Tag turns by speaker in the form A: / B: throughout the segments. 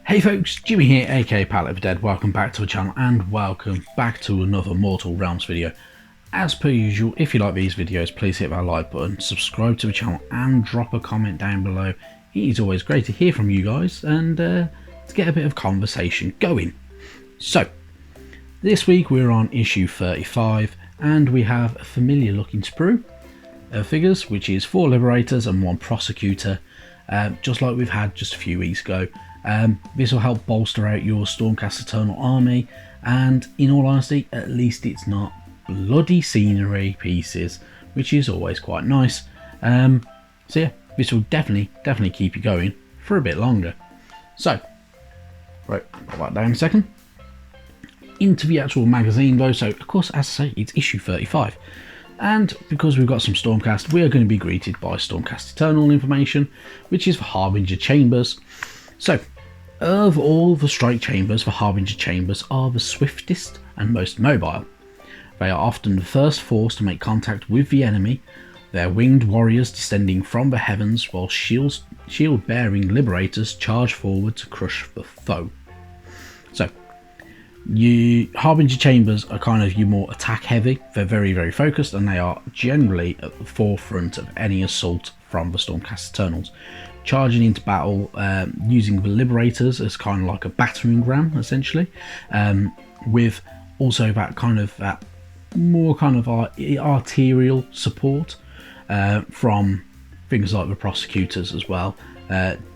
A: Hey folks, Jimmy here, aka Palette of Dead. Welcome back to the channel and welcome back to another Mortal Realms video. As per usual, if you like these videos, please hit that like button, subscribe to the channel and drop a comment down below. It is always great to hear from you guys and to get a bit of conversation going. So, this week we're on issue 35 and we have a familiar looking sprue of figures, which is 4 Liberators and 1 Prosecutor, just like we've had just a few weeks ago. This will help bolster out your Stormcast Eternal army, and in all honesty, at least it's not bloody scenery pieces, which is always quite nice. So yeah, this will definitely keep you going for a bit longer. So, right, put that down a second. Into the actual magazine though, so of course, as I say, it's issue 35. And because we've got some Stormcast, we are going to be greeted by Stormcast Eternal information, which is for Harbinger Chambers. So, of all the strike chambers, the Harbinger Chambers are the swiftest and most mobile. They are often the first force to make contact with the enemy, their winged warriors descending from the heavens while shield-bearing Liberators charge forward to crush the foe. So, Harbinger Chambers are kind of your more attack heavy. They're very focused and they are generally at the forefront of any assault from the Stormcast Eternals, charging into battle using the Liberators as kind of like a battering ram essentially, with also that more kind of arterial support from things like the Prosecutors as well,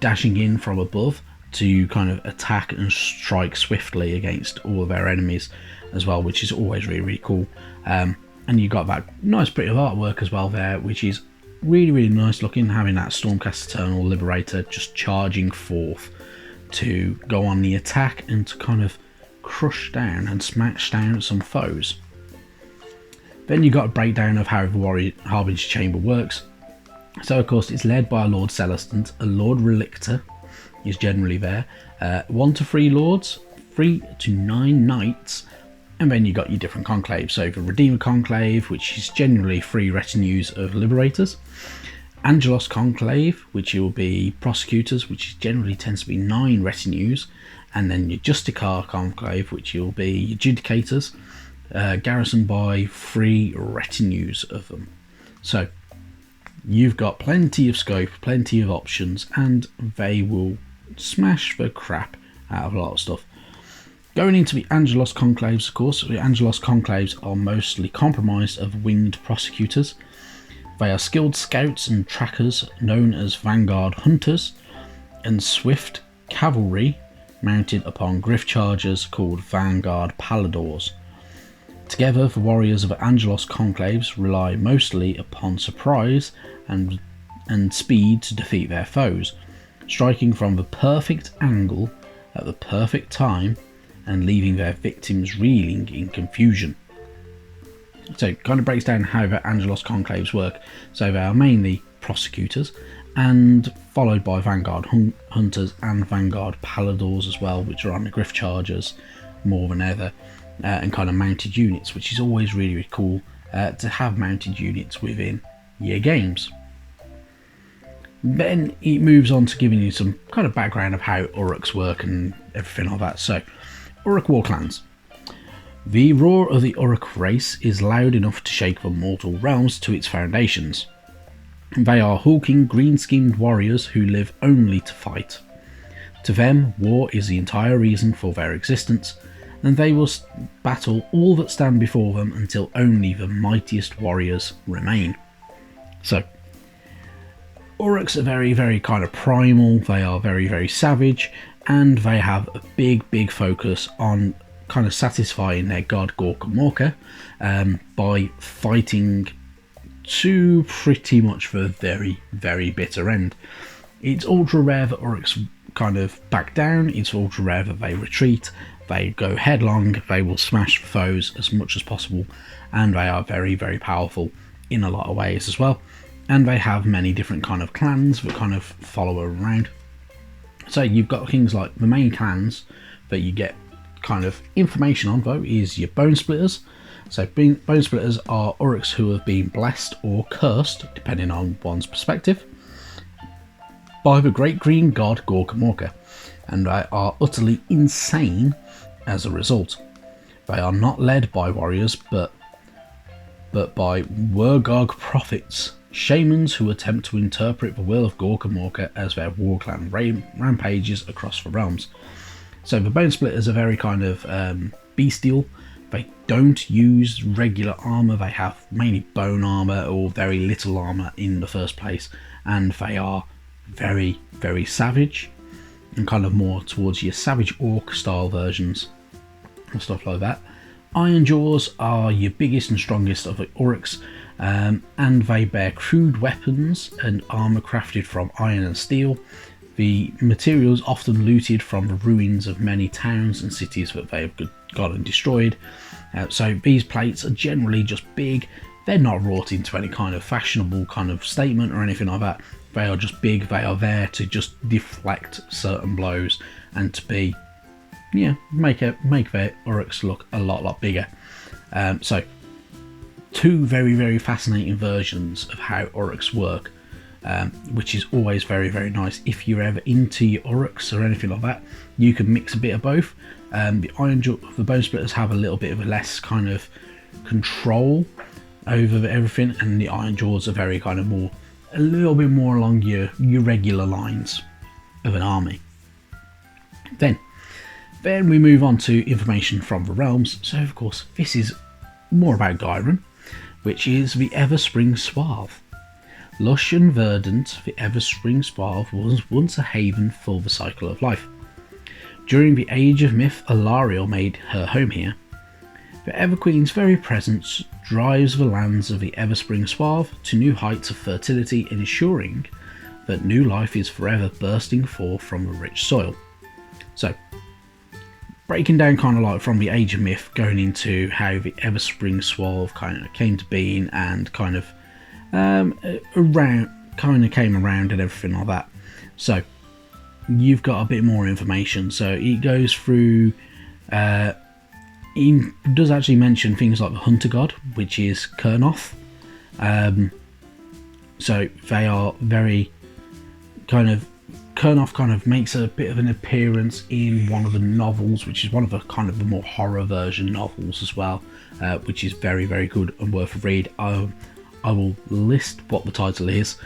A: dashing in from above to kind of attack and strike swiftly against all of their enemies as well, which is always really cool. And you got that nice bit of artwork as well there, which is really nice looking, having that Stormcast Eternal Liberator just charging forth to go on the attack and to kind of crush down and smash down some foes. Then you got a breakdown of how the Harbinger Chamber works. So of course it's led by a Lord Celestant, a Lord Relictor is generally there, 1 to 3 Lords, 3 to 9 Knights, and then you got your different conclaves. So the Redeemer Conclave, which is generally 3 retinues of Liberators, Angelos Conclave, which will be Prosecutors, which generally tends to be 9 retinues, and then your Justicar Conclave, which will be your Judicators, garrisoned by 3 retinues of them. So you've got plenty of scope, plenty of options, and they will smash the crap out of a lot of stuff. Going into the Angelos Conclaves, of course, the Angelos Conclaves are mostly comprised of winged Prosecutors. They are skilled scouts and trackers known as Vanguard Hunters, and swift cavalry mounted upon griff chargers called Vanguard Paladors. Together, the warriors of Angelos Conclaves rely mostly upon surprise and speed to defeat their foes, striking from the perfect angle at the perfect time and leaving their victims reeling in confusion. So it kind of breaks down how the Angelos Conclaves work. So they are mainly Prosecutors, and followed by Vanguard Hunters and Vanguard Paladors as well, which are on the griff chargers more than ever, and kind of mounted units, which is always really cool to have mounted units within your games. Then it moves on to giving you some kind of background of how Oruks work and everything like that. So, Oruk warclans. The roar of the Oruk race is loud enough to shake the mortal realms to its foundations. They are hulking, green-skinned warriors who live only to fight. To them, war is the entire reason for their existence, and they will battle all that stand before them until only the mightiest warriors remain. So, Oruks are very kind of primal, they are very savage, and they have a big focus on kind of satisfying their god Gorkamorka by fighting to pretty much the very bitter end. It's ultra rare that Oruks kind of back down, it's ultra rare that they retreat, they go headlong, they will smash foes as much as possible, and they are very powerful in a lot of ways as well. And they have many different kind of clans that kind of follow around. So you've got things like the main clans that you get kind of information on though is your Bone Splitters. So Bone Splitters are Oruks who have been blessed or cursed, depending on one's perspective, by the great green god Gorkamorka. and they are utterly insane as a result. They are not led by warriors, but by Wurgog prophets, shamans who attempt to interpret the will of Gorka Morka as their warclan rampages across the realms. So the Bone Splitters are very kind of bestial. They don't use regular armour, they have mainly bone armour or very little armour in the first place, and they are very, very savage, and kind of more towards your savage orc style versions and stuff like that. Iron Jaws are your biggest and strongest of the Oruks, and they bear crude weapons and armour crafted from iron and steel. The materials often looted from the ruins of many towns and cities that they have got and destroyed. So these plates are generally just big. They're not wrought into any kind of fashionable kind of statement or anything like that. They are just big. They are there to just deflect certain blows and to be, make their Uruks look a lot bigger. So two very, very fascinating versions of how Uruks work. Which is always very, very nice. If you're ever into your Uruks or anything like that, you can mix a bit of both. The Bone Splitters have a little bit of a less kind of control over everything, and the Iron Jaws are very kind of a little bit more along your regular lines of an army. Then we move on to information from the realms. So of course this is more about Ghyran, which is the Everspring Suave. Lush and verdant, the Everspring Suave was once a haven for the cycle of life. During the Age of Myth, Alariel made her home here. The Everqueen's very presence drives the lands of the Everspring Suave to new heights of fertility, ensuring that new life is forever bursting forth from a rich soil. So, breaking down kind of like from the Age of Myth, going into how the Everspring Suave kind of came to being and kind of came around and everything like that. So you've got a bit more information. So it goes through, he does actually mention things like the Hunter God, which is Kurnoth. So they are very Kurnoth kind of makes a bit of an appearance in one of the novels, which is one of the kind of the more horror version novels as well, which is very, very good and worth a read. I will list what the title is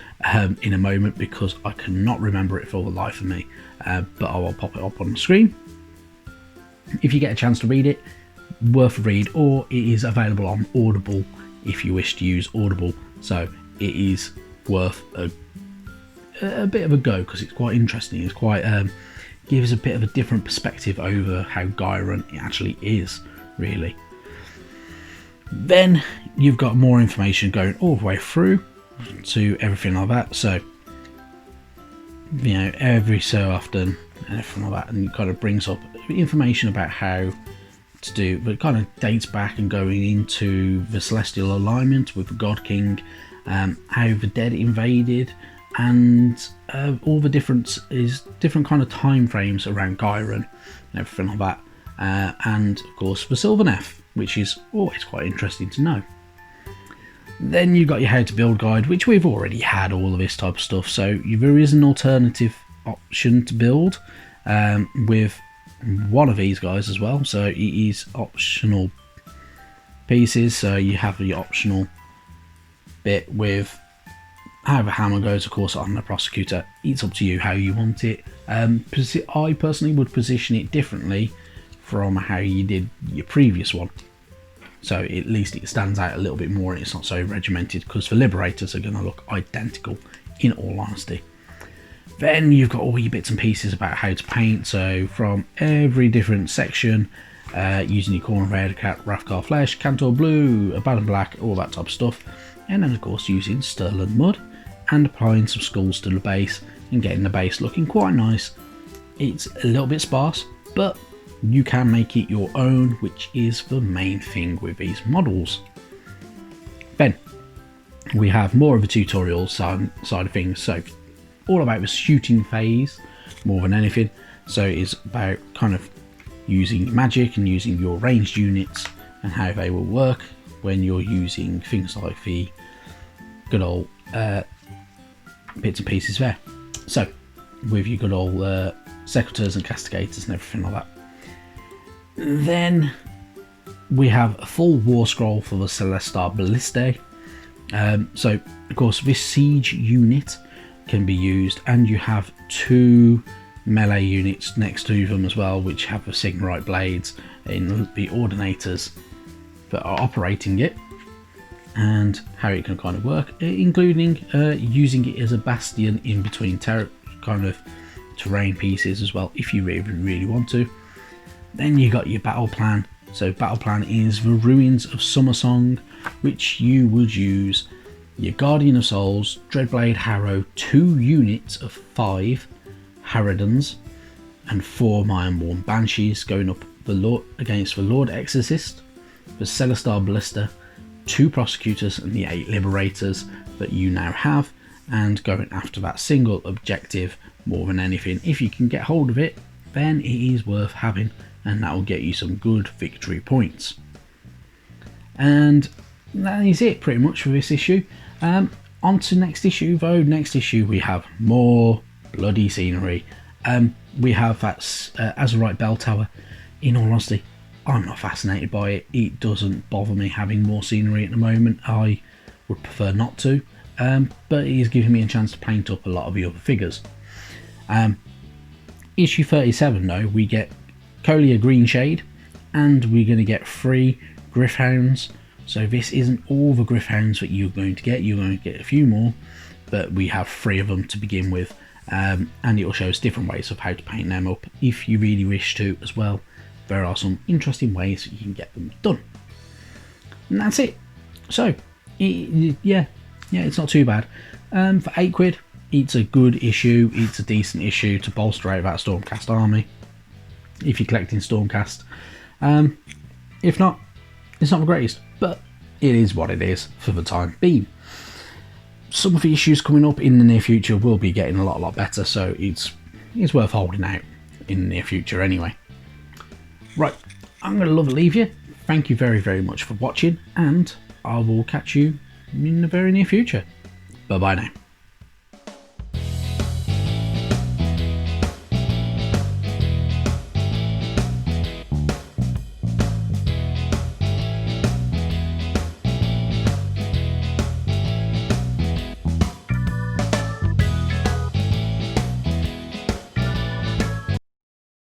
A: in a moment because I cannot remember it for the life of me, but I will pop it up on the screen. If you get a chance to read it, worth a read, or it is available on Audible if you wish to use Audible, so it is worth a bit of a go because it's quite interesting. It's quite gives a bit of a different perspective over how Ghyran actually is, really. Then you've got more information going all the way through to everything like that. So, every so often and everything like that, and it kind of brings up information about how to do, but it kind of dates back and going into the Celestial Alignment with the God King, how the dead invaded, and all the different kind of time frames around Ghyran and everything like that, and of course the Sylvaneth, which is always quite interesting to know. Then you've got your how to build guide, which we've already had all of this type of stuff, so there is an alternative option to build with one of these guys as well. So it is optional pieces, so you have the optional bit with how the hammer goes, of course, on the Prosecutor. It's up to you how you want it. I personally would position it differently from how you did your previous one, so at least it stands out a little bit more and it's not so regimented, because the Liberators are going to look identical in all honesty. Then you've got all your bits and pieces about how to paint, so from every different section, using your Corn Red, Rathgar Flesh, Cantor Blue, Abaddon Black, all that type of stuff, and then of course using Stirland Mud and applying some skulls to the base and getting the base looking quite nice. It's a little bit sparse, but you can make it your own, which is the main thing with these models. Then we have more of a tutorial side of things, so all about the shooting phase more than anything. So it's about kind of using magic and using your ranged units and how they will work when you're using things like the good old bits and pieces there. So with your good old Secretors and Castigators and everything like that. Then we have a full war scroll for the Celestar Ballistae. So of course this siege unit can be used, and you have 2 melee units next to them as well, which have the Sigmarite blades in the Ordinators that are operating it, and how it can kind of work, including using it as a bastion in between kind of terrain pieces as well, if you really want to. Then you got your battle plan. So battle plan is the Ruins of Summersong, which you would use your Guardian of Souls, Dreadblade Harrow, 2 units of 5 Harridans, and 4 Ironborn Banshees going up against the Lord Exorcist, the Celestar Ballista, 2 Prosecutors, and the 8 Liberators that you now have, and going after that single objective more than anything. If you can get hold of it, then it is worth having, and that will get you some good victory points. And that is it pretty much for this issue. On to next issue though. Next issue we have more bloody scenery. We have that Azurite Bell Tower. In all honesty, I'm not fascinated by it. It doesn't bother me having more scenery at the moment. I would prefer not to, but it is giving me a chance to paint up a lot of the other figures. Issue 37 though, we get Colia Greenshade, and we're going to get 3 Gryph-hounds. So this isn't all the Gryph-hounds that you're going to get. You're going to get a few more, but we have 3 of them to begin with, and it will show us different ways of how to paint them up if you really wish to as well. There are some interesting ways that you can get them done, and that's it. So yeah, it's not too bad. For £8, it's a good issue. It's a decent issue to bolster out that Stormcast army if you're collecting Stormcast. If not, it's not the greatest, but it is what it is for the time being. Some of the issues coming up in the near future will be getting a lot better, so it's worth holding out in the near future anyway. Right, I'm going to leave you. Thank you very much for watching, and I will catch you in the very near future. Bye bye now.